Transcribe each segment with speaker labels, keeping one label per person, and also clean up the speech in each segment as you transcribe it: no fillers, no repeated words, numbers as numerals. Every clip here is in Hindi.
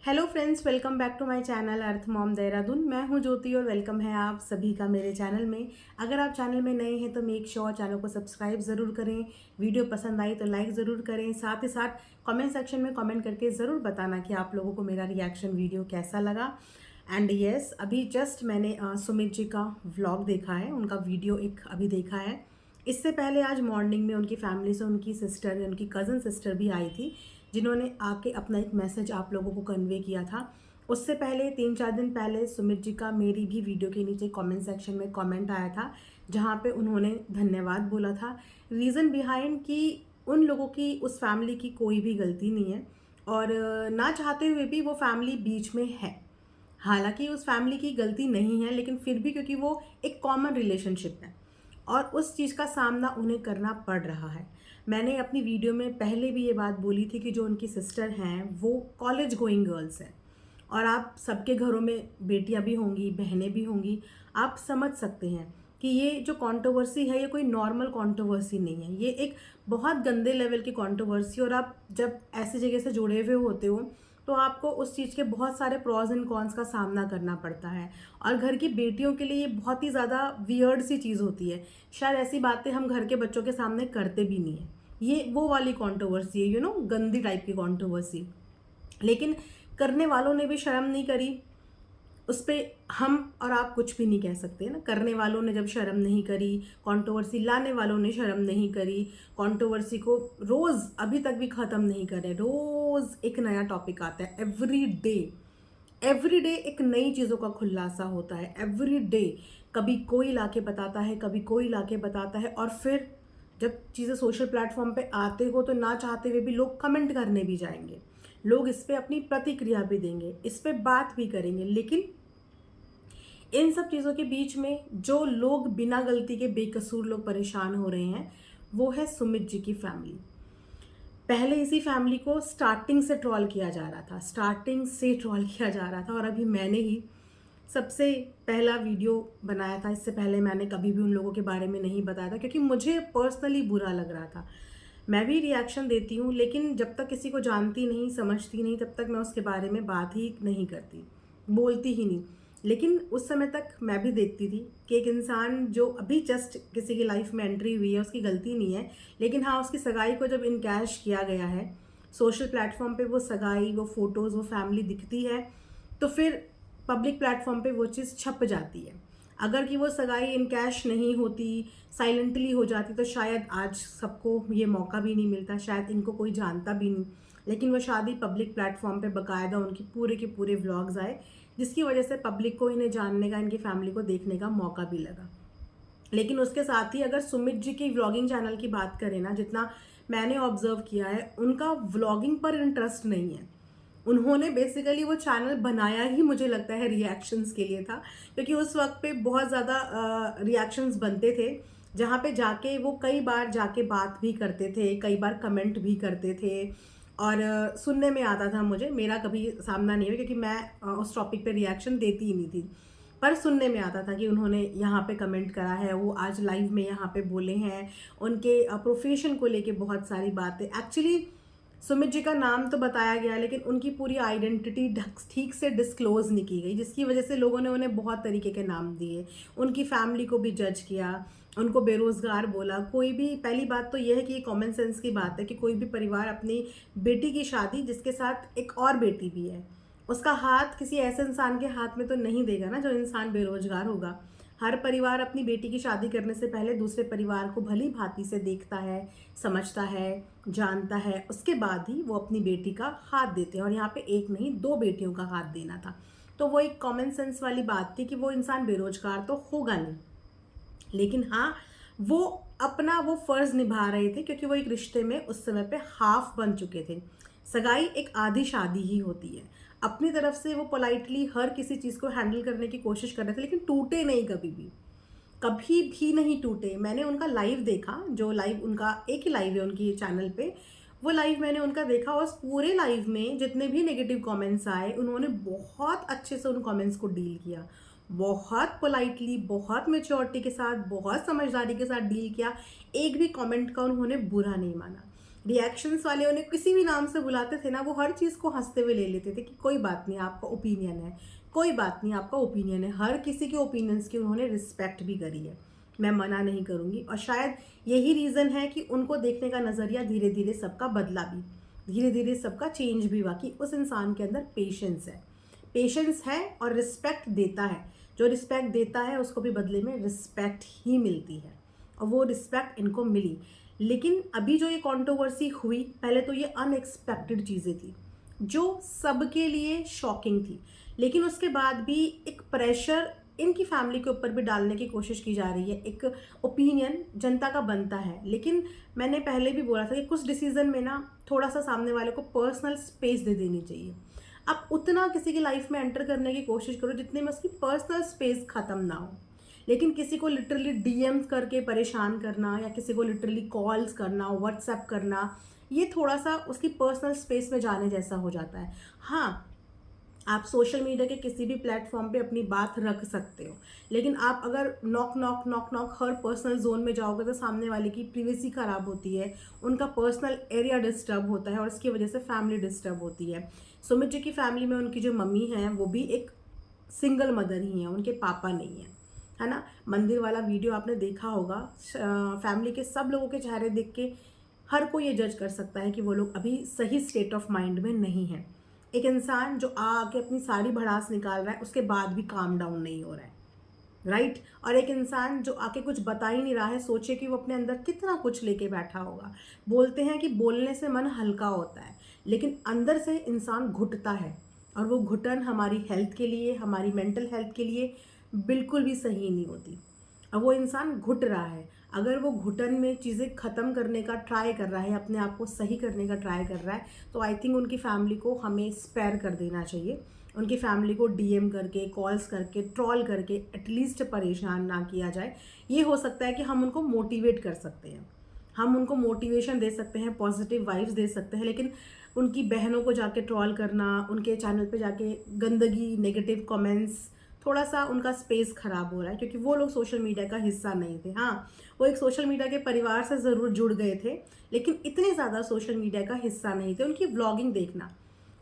Speaker 1: Hello friends, welcome back to my channel earth mom Dehradun. मैं हूं ज्योति और वेलकम है आप सभी का मेरे चैनल में। अगर आप चैनल में नए हैं तो मेक श्योर चैनल को सब्सक्राइब ज़रूर करें। वीडियो पसंद आई तो लाइक ज़रूर करें। साथ ही साथ कमेंट सेक्शन में कमेंट करके ज़रूर बताना कि आप लोगों को मेरा रिएक्शन वीडियो कैसा लगा। एंड येस, अभी जस्ट मैंने सुमित जी का व्लॉग देखा है, उनका वीडियो एक अभी देखा है। इससे पहले आज मॉर्निंग में उनकी फैमिली से उनकी सिस्टर, उनकी कज़न सिस्टर भी आई थी, जिन्होंने आके अपना एक मैसेज आप लोगों को कन्वे किया था। उससे पहले 3-4 दिन पहले सुमित जी का मेरी भी वीडियो के नीचे कमेंट सेक्शन में कमेंट आया था, जहाँ पे उन्होंने धन्यवाद बोला था। रीज़न बिहाइंड कि उन लोगों की, उस फैमिली की कोई भी गलती नहीं है और ना चाहते हुए भी वो फैमिली बीच में है। हालांकि उस फैमिली की गलती नहीं है, लेकिन फिर भी क्योंकि वो एक कॉमन रिलेशनशिप है और उस चीज़ का सामना उन्हें करना पड़ रहा है। मैंने अपनी वीडियो में पहले भी ये बात बोली थी कि जो उनकी सिस्टर हैं वो कॉलेज गोइंग गर्ल्स हैं और आप सबके घरों में बेटियां भी होंगी, बहनें भी होंगी। आप समझ सकते हैं कि ये जो कंट्रोवर्सी है ये कोई नॉर्मल कंट्रोवर्सी नहीं है, ये एक बहुत गंदे लेवल की कंट्रोवर्सी। और आप जब ऐसी जगह से जुड़े हुए होते हो तो आपको उस चीज़ के बहुत सारे प्रॉज एंड कॉन्स का सामना करना पड़ता है और घर की बेटियों के लिए ये बहुत ही ज़्यादा वियर्ड सी चीज़ होती है। शायद ऐसी बातें हम घर के बच्चों के सामने करते भी नहीं है। ये वो वाली कंट्रोवर्सी है, गंदी टाइप की कंट्रोवर्सी। लेकिन करने वालों ने भी शर्म नहीं करी, उस पर हम और आप कुछ भी नहीं कह सकते ना। करने वालों ने जब शर्म नहीं करी, कंट्रोवर्सी लाने वालों ने शर्म नहीं करी, कंट्रोवर्सी को रोज़ अभी तक भी ख़त्म नहीं करे। रोज़ एक नया टॉपिक आता है, एवरी डे एक नई चीज़ों का खुलासा होता है। एवरी डे कभी कोई लाके बताता है, कभी कोई लाके बताता है, और फिर जब चीज़ें सोशल प्लेटफॉर्म पे आते हो तो ना चाहते हुए भी लोग कमेंट करने भी जाएंगे, लोग इस पे अपनी प्रतिक्रिया भी देंगे, इस पे बात भी करेंगे। लेकिन इन सब चीज़ों के बीच में जो लोग बिना गलती के बेकसूर लोग परेशान हो रहे हैं वो है सुमित जी की फैमिली। पहले इसी फैमिली को स्टार्टिंग से ट्रोल किया जा रहा था, और अभी मैंने ही सबसे पहला वीडियो बनाया था। इससे पहले मैंने कभी भी उन लोगों के बारे में नहीं बताया था क्योंकि मुझे पर्सनली बुरा लग रहा था। मैं भी रिएक्शन देती हूँ, लेकिन जब तक किसी को जानती नहीं, समझती नहीं, तब तक मैं उसके बारे में बात ही नहीं करती, बोलती ही नहीं। लेकिन उस समय तक मैं भी देखती थी कि एक इंसान जो अभी जस्ट किसी की लाइफ में एंट्री हुई है, उसकी गलती नहीं है, लेकिन हाँ, उसकी सगाई को जब इनकैश किया गया है सोशल प्लेटफॉर्म पे, वो सगाई, वो फोटोज़, वो फैमिली दिखती है, तो फिर पब्लिक प्लेटफॉर्म पे वो चीज़ छप जाती है। अगर कि वो सगाई इनकैश नहीं होती, साइलेंटली हो जाती, तो शायद आज सबको ये मौका भी नहीं मिलता, शायद इनको कोई जानता भी नहीं। लेकिन वो शादी पब्लिक प्लेटफॉर्म पे बाकायदा उनकी पूरे के पूरे व्लॉग्स आए, जिसकी वजह से पब्लिक को इन्हें जानने का, इनकी फैमिली को देखने का मौका भी लगा। लेकिन उसके साथ ही अगर सुमित जी की व्लॉगिंग चैनल की बात करें ना, जितना मैंने ऑब्जर्व किया है, उनका व्लॉगिंग पर इंटरेस्ट नहीं है। उन्होंने बेसिकली वो चैनल बनाया ही, मुझे लगता है, रिएक्शंस के लिए था, क्योंकि उस वक्त पे बहुत ज़्यादा रिएक्शंस बनते थे, जहाँ पे जाके वो कई बार जाके बात भी करते थे, कई बार कमेंट भी करते थे। और सुनने में आता था, मुझे, मेरा कभी सामना नहीं हुआ क्योंकि मैं उस टॉपिक पे रिएक्शन देती ही नहीं थी, पर सुनने में आता था कि उन्होंने यहाँ पे कमेंट करा है, वो आज लाइव में यहाँ पे बोले हैं, उनके प्रोफेशन को लेके बहुत सारी बातें। एक्चुअली सुमित जी का नाम तो बताया गया, लेकिन उनकी पूरी आइडेंटिटी ठीक से डिस्क्लोज नहीं की गई, जिसकी वजह से लोगों ने उन्हें बहुत तरीके के नाम दिए, उनकी फैमिली को भी जज किया, उनको बेरोजगार बोला। कोई भी, पहली बात तो यह है कि ये कॉमन सेंस की बात है कि कोई भी परिवार अपनी बेटी की शादी, जिसके साथ एक और बेटी भी है, उसका हाथ किसी ऐसे इंसान के हाथ में तो नहीं देगा ना जो इंसान बेरोजगार होगा। हर परिवार अपनी बेटी की शादी करने से पहले दूसरे परिवार को भली भांति से देखता है, समझता है, जानता है, उसके बाद ही वो अपनी बेटी का हाथ देते हैं। और यहाँ पे एक नहीं, 2 बेटियों का हाथ देना था, तो वो एक कॉमन सेंस वाली बात थी कि वो इंसान बेरोजगार तो होगा नहीं, लेकिन हाँ, वो अपना वो फर्ज निभा रहे थे क्योंकि वो एक रिश्ते में उस समय पे हाफ बन चुके थे। सगाई एक आधी शादी ही होती है। अपनी तरफ से वो पोलाइटली हर किसी चीज़ को हैंडल करने की कोशिश कर रहे थे, लेकिन टूटे नहीं, कभी भी नहीं टूटे। मैंने उनका लाइव देखा, जो लाइव उनका एक ही लाइव है उनकी चैनल पे, वो लाइव मैंने उनका देखा, और पूरे लाइव में जितने भी नेगेटिव कमेंट्स आए, उन्होंने बहुत अच्छे से उन कमेंट्स को डील किया, बहुत पोलाइटली, बहुत मेच्योरिटी के साथ, बहुत समझदारी के साथ डील किया। एक भी कमेंट का उन्होंने बुरा नहीं माना। रिएक्शंस वाले उन्हें किसी भी नाम से बुलाते थे ना, वो हर चीज़ को हंसते हुए ले लेते थे कि कोई बात नहीं, आपका ओपिनियन है, कोई बात नहीं, आपका ओपिनियन है। हर किसी के ओपिनियंस की उन्होंने रिस्पेक्ट भी करी है, मैं मना नहीं करूँगी। और शायद यही रीज़न है कि उनको देखने का नज़रिया धीरे धीरे सबका बदला भी, धीरे धीरे सबका चेंज भी हुआ कि उस इंसान के अंदर पेशेंस है और रिस्पेक्ट देता है। जो रिस्पेक्ट देता है उसको भी बदले में रिस्पेक्ट ही मिलती है, और वो रिस्पेक्ट इनको मिली। लेकिन अभी जो ये कंट्रोवर्सी हुई, पहले तो ये अनएक्सपेक्टेड चीज़ें थी जो सबके लिए शॉकिंग थी, लेकिन उसके बाद भी एक प्रेशर इनकी फैमिली के ऊपर भी डालने की कोशिश की जा रही है। एक ओपिनियन जनता का बनता है, लेकिन मैंने पहले भी बोला था कि कुछ डिसीजन में ना थोड़ा सा सामने वाले को पर्सनल स्पेस दे देनी चाहिए। आप उतना किसी की लाइफ में एंटर करने की कोशिश करो जितने में उसकी पर्सनल स्पेस ख़त्म ना हो। लेकिन किसी को लिटरली डीएम्स करके परेशान करना, या किसी को लिटरली कॉल्स करना, व्हाट्सएप करना, ये थोड़ा सा उसकी पर्सनल स्पेस में जाने जैसा हो जाता है। हाँ, आप सोशल मीडिया के किसी भी प्लेटफॉर्म पे अपनी बात रख सकते हो, लेकिन आप अगर नॉक हर पर्सनल जोन में जाओगे तो सामने वाले की प्रिवेसी ख़राब होती है, उनका पर्सनल एरिया डिस्टर्ब होता है, और इसकी वजह से फैमिली डिस्टर्ब होती है। सुमित जी की फैमिली में उनकी जो मम्मी हैं वो भी एक सिंगल मदर ही हैं, उनके पापा नहीं हैं, है ना। मंदिर वाला वीडियो आपने देखा होगा। फैमिली के सब लोगों के चेहरे देख के हर कोई ये जज कर सकता है कि वो लोग अभी सही स्टेट ऑफ माइंड में नहीं है। एक इंसान जो आके अपनी सारी भड़ास निकाल रहा है, उसके बाद भी काम डाउन नहीं हो रहा है, राइट। और एक इंसान जो आके कुछ बता ही नहीं रहा है, सोचे कि वो अपने अंदर कितना कुछ लेके बैठा होगा। बोलते हैं कि बोलने से मन हल्का होता है, लेकिन अंदर से इंसान घुटता है, और वो घुटन हमारी हेल्थ के लिए, हमारी मेंटल हेल्थ के लिए बिल्कुल भी सही नहीं होती। अब वो इंसान घुट रहा है, अगर वो घुटन में चीज़ें ख़त्म करने का ट्राई कर रहा है, अपने आप को सही करने का ट्राई कर रहा है, तो आई थिंक उनकी फैमिली को हमें स्पेयर कर देना चाहिए। उनकी फैमिली को डीएम करके, कॉल्स करके, ट्रॉल करके एटलीस्ट परेशान ना किया जाए। ये हो सकता है कि हम उनको मोटिवेट कर सकते हैं, हम उनको मोटिवेशन दे सकते हैं, पॉजिटिव वाइब्स दे सकते हैं, लेकिन उनकी बहनों को जाके ट्रॉल करना, उनके चैनल पे जाके गंदगी, नेगेटिव कमेंट्स, थोड़ा सा उनका स्पेस ख़राब हो रहा है, क्योंकि वो लोग सोशल मीडिया का हिस्सा नहीं थे। हाँ, वो एक सोशल मीडिया के परिवार से ज़रूर जुड़ गए थे, लेकिन इतने ज़्यादा सोशल मीडिया का हिस्सा नहीं थे। उनकी व्लॉगिंग देखना,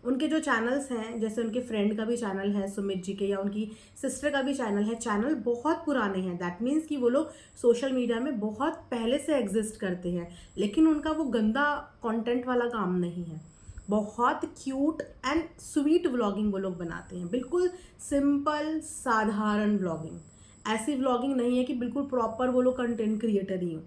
Speaker 1: उनके जो चैनल्स हैं, जैसे उनके फ्रेंड का भी चैनल है सुमित जी के, या उनकी सिस्टर का भी चैनल है, चैनल बहुत पुराने हैं। दैट मीन्स कि वो लोग सोशल मीडिया में बहुत पहले से एग्जिस्ट करते हैं, लेकिन उनका वो गंदा कंटेंट वाला काम नहीं है। बहुत क्यूट एंड स्वीट व्लॉगिंग वो लोग बनाते हैं, बिल्कुल सिंपल साधारण व्लॉगिंग। ऐसी व्लॉगिंग नहीं है कि बिल्कुल प्रॉपर वो लोग कंटेंट क्रिएटर ही हो।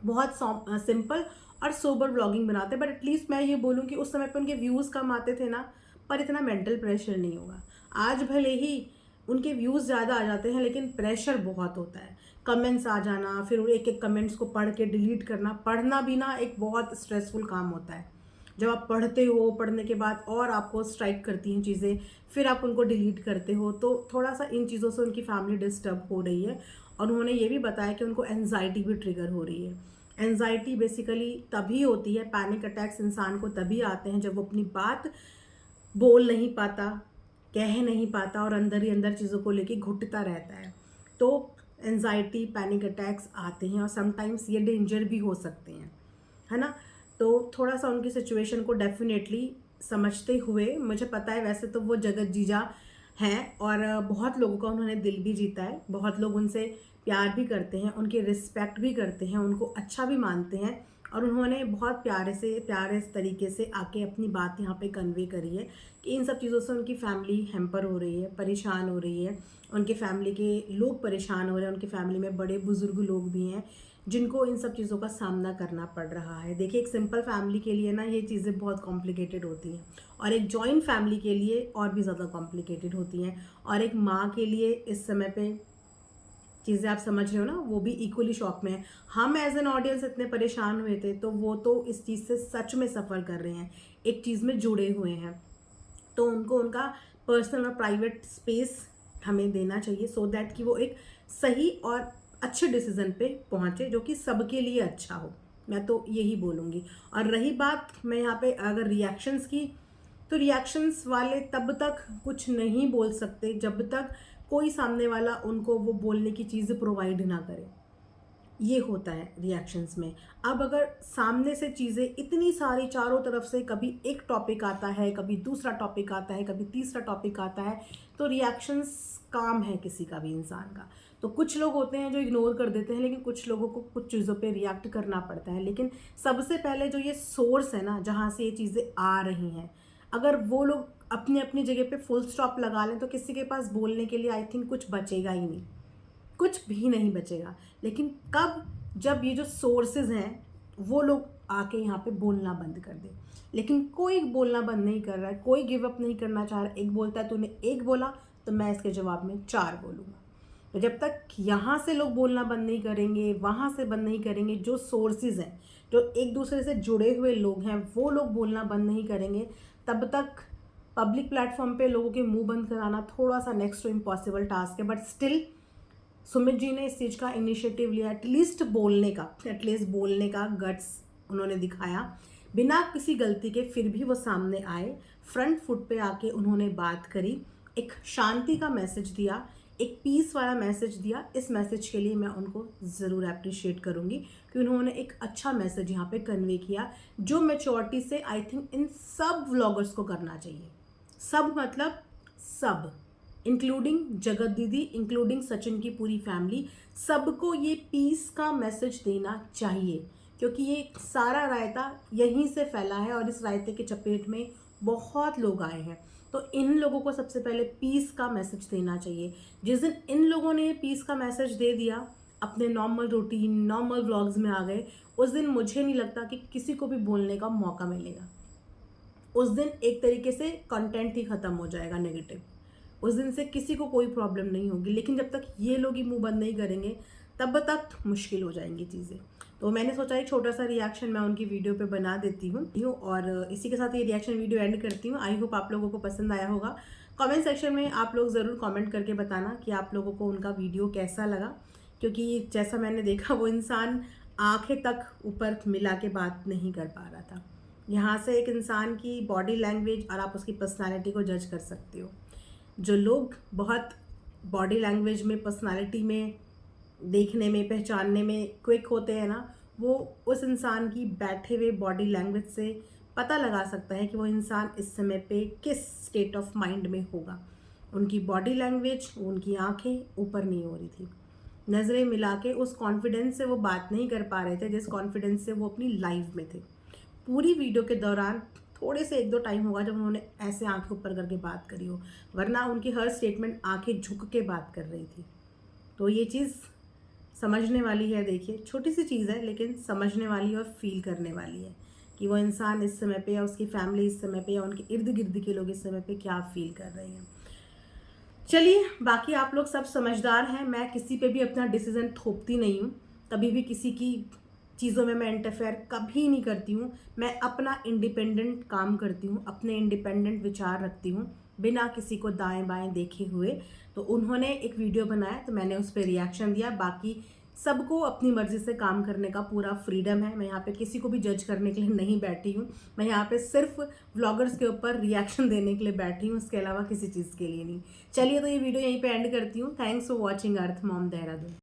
Speaker 1: बहुत सिंपल और सोबर व्लॉगिंग बनाते हैं, बट एटलीस्ट मैं ये बोलूँ कि उस समय पे उनके व्यूज़ कम आते थे ना, पर इतना मेंटल प्रेशर नहीं होगा। आज भले ही उनके व्यूज़ ज़्यादा आ जाते हैं, लेकिन प्रेशर बहुत होता है। कमेंट्स आ जाना, फिर एक एक कमेंट्स को पढ़ के डिलीट करना, पढ़ना भी ना एक बहुत स्ट्रेसफुल काम होता है। जब आप पढ़ते हो, पढ़ने के बाद और आपको स्ट्राइक करती हैं चीज़ें, फिर आप उनको डिलीट करते हो, तो थोड़ा सा इन चीज़ों से उनकी फैमिली डिस्टर्ब हो रही है। और उन्होंने ये भी बताया कि उनको एंजाइटी भी ट्रिगर हो रही है। एंजाइटी बेसिकली तभी होती है, पैनिक अटैक्स इंसान को तभी आते हैं जब वो अपनी बात बोल नहीं पाता, कह नहीं पाता, और अंदर ही अंदर चीज़ों को लेके घुटता रहता है। तो एंजाइटी, पैनिक अटैक्स आते हैं, और समटाइम्स ये डेंजर भी हो सकते हैं, है ना। तो थोड़ा सा उनकी सिचुएशन को डेफिनेटली समझते हुए, मुझे पता है वैसे तो वो जगत जीजा हैं, और बहुत लोगों का उन्होंने दिल भी जीता है, बहुत लोग उनसे प्यार भी करते हैं, उनकी रिस्पेक्ट भी करते हैं, उनको अच्छा भी मानते हैं, और उन्होंने बहुत प्यारे तरीके से आके अपनी बात यहाँ पे कन्वे करी है कि इन सब चीज़ों से उनकी फैमिली हैम्पर हो रही है, परेशान हो रही है, उनके फैमिली के लोग परेशान हो रहे हैं, उनकी फैमिली में बड़े बुजुर्ग लोग भी हैं जिनको इन सब चीज़ों का सामना करना पड़ रहा है। देखिए, एक सिंपल फैमिली के लिए ना ये चीज़ें बहुत कॉम्प्लिकेटेड होती हैं, और एक जॉइंट फैमिली के लिए और भी ज़्यादा कॉम्प्लिकेटेड होती हैं, और एक माँ के लिए इस समय पे चीज़ें आप समझ रहे हो ना, वो भी इक्वली शॉक में है। हम एज एन ऑडियंस इतने परेशान हुए थे, तो वो तो इस चीज़ से सच में सफ़र कर रहे हैं, एक चीज़ में जुड़े हुए हैं। तो उनको उनका पर्सनल और प्राइवेट स्पेस हमें देना चाहिए, सो दैट कि वो एक सही और अच्छे डिसीजन पे पहुँचे जो कि सबके लिए अच्छा हो। मैं तो यही बोलूँगी। और रही बात, मैं यहाँ पे अगर रिएक्शंस की, तो रिएक्शंस वाले तब तक कुछ नहीं बोल सकते जब तक कोई सामने वाला उनको वो बोलने की चीज़ प्रोवाइड ना करे। ये होता है रिएक्शंस में। अब अगर सामने से चीज़ें इतनी सारी चारों तरफ से, कभी एक टॉपिक आता है, कभी दूसरा टॉपिक आता है, कभी तीसरा टॉपिक आता है, तो रिएक्शंस काम है किसी का भी इंसान का। तो कुछ लोग होते हैं जो इग्नोर कर देते हैं, लेकिन कुछ लोगों को कुछ चीज़ों पे रिएक्ट करना पड़ता है। लेकिन सबसे पहले जो ये सोर्स है ना, जहाँ से ये चीज़ें आ रही हैं, अगर वो लोग अपनी अपनी जगह पे फुल स्टॉप लगा लें तो किसी के पास बोलने के लिए आई थिंक कुछ बचेगा ही नहीं, कुछ भी नहीं बचेगा। लेकिन कब? जब ये जो सोर्सेज हैं वो लोग आके यहाँ पे बोलना बंद कर दे। लेकिन कोई बोलना बंद नहीं कर रहा है, कोई गिव अप नहीं करना चाह रहा। एक बोलता है तूने एक बोला तो मैं इसके जवाब में 4 बोलूँगा। तो जब तक यहाँ से लोग बोलना बंद नहीं करेंगे, वहाँ से बंद नहीं करेंगे, जो सोर्सेज हैं, जो एक दूसरे से जुड़े हुए लोग हैं, वो लोग बोलना बंद नहीं करेंगे, तब तक पब्लिक प्लेटफॉर्म पे लोगों के मुंह बंद कराना थोड़ा सा नेक्स्ट टू इम्पॉसिबल टास्क है। बट स्टिल सुमित जी ने इस चीज़ का इनिशिएटिव लिया, एटलीस्ट बोलने का गट्स उन्होंने दिखाया बिना किसी गलती के। फिर भी वो सामने आए, फ्रंट फुट पे आके उन्होंने बात करी, एक शांति का मैसेज दिया, एक पीस वाला मैसेज दिया। इस मैसेज के लिए मैं उनको ज़रूर अप्रिशिएट करूँगी कि उन्होंने एक अच्छा मैसेज यहाँ पे कन्वे किया, जो मैच्योरिटी से आई थिंक इन सब व्लॉगर्स को करना चाहिए। सब मतलब सब, इंक्लूडिंग जगत दीदी, इंक्लूडिंग सचिन की पूरी फैमिली, सबको ये पीस का मैसेज देना चाहिए, क्योंकि ये सारा रायता यहीं से फैला है और इस रायते के चपेट में बहुत लोग आए हैं। तो इन लोगों को सबसे पहले पीस का मैसेज देना चाहिए। जिस दिन इन लोगों ने पीस का मैसेज दे दिया, अपने नॉर्मल रूटीन, नॉर्मल व्लॉग्स में आ गए, उस दिन मुझे नहीं लगता कि किसी को भी बोलने का मौका मिलेगा। उस दिन एक तरीके से कंटेंट ही ख़त्म हो जाएगा नेगेटिव। उस दिन से किसी को कोई प्रॉब्लम नहीं होगी। लेकिन जब तक ये लोग ही मुंह बंद नहीं करेंगे, तब तक मुश्किल हो जाएंगी चीज़ें। तो मैंने सोचा एक छोटा सा रिएक्शन मैं उनकी वीडियो पे बना देती हूँ, और इसी के साथ ये रिएक्शन वीडियो एंड करती हूँ। आई होप आप लोगों को पसंद आया होगा। कमेंट सेक्शन में आप लोग ज़रूर कमेंट करके बताना कि आप लोगों को उनका वीडियो कैसा लगा, क्योंकि जैसा मैंने देखा वो इंसान आंखें तक ऊपर मिला के बात नहीं कर पा रहा था। यहाँ से एक इंसान की बॉडी लैंग्वेज और आप उसकी पर्सनालिटी को जज कर सकते हो। जो लोग बहुत बॉडी लैंग्वेज में, पर्सनालिटी में, देखने में, पहचानने में क्विक होते हैं ना, वो उस इंसान की बैठे हुए बॉडी लैंग्वेज से पता लगा सकता है कि वो इंसान इस समय पे किस स्टेट ऑफ माइंड में होगा। उनकी बॉडी लैंग्वेज, उनकी आंखें ऊपर नहीं हो रही थी, नज़रें मिला के उस कॉन्फिडेंस से वो बात नहीं कर पा रहे थे जिस कॉन्फिडेंस से वो अपनी लाइफ में थे। पूरी वीडियो के दौरान थोड़े से 1-2 टाइम होगा जब उन्होंने ऐसे आंखें ऊपर करके बात करी हो, वरना उनकी हर स्टेटमेंट आंखें झुक के बात कर रही थी। तो ये चीज़ समझने वाली है। देखिए, छोटी सी चीज़ है लेकिन समझने वाली और फील करने वाली है कि वो इंसान इस समय पे, या उसकी फैमिली इस समय पे, या उनके इर्द गिर्द के लोग इस समय पे क्या फील कर रहे हैं। चलिए, बाकी आप लोग सब समझदार हैं। मैं किसी पे भी अपना डिसीज़न थोपती नहीं हूँ, कभी भी किसी की चीज़ों में मैं इंटरफेयर कभी नहीं करती हूँ। मैं अपना इंडिपेंडेंट काम करती हूँ, अपने इंडिपेंडेंट विचार रखती हूँ, बिना किसी को दाएं बाएं देखे हुए। तो उन्होंने एक वीडियो बनाया तो मैंने उस पर रिएक्शन दिया। बाकी सबको अपनी मर्ज़ी से काम करने का पूरा फ्रीडम है। मैं यहाँ पे किसी को भी जज करने के लिए नहीं बैठी हूँ। मैं यहाँ पे सिर्फ व्लॉगर्स के ऊपर रिएक्शन देने के लिए बैठी हूँ, इसके अलावा किसी चीज़ के लिए नहीं। चलिए, तो ये वीडियो यहीं पे एंड करती हूँ। Thanks for watching earth mom Dehradun.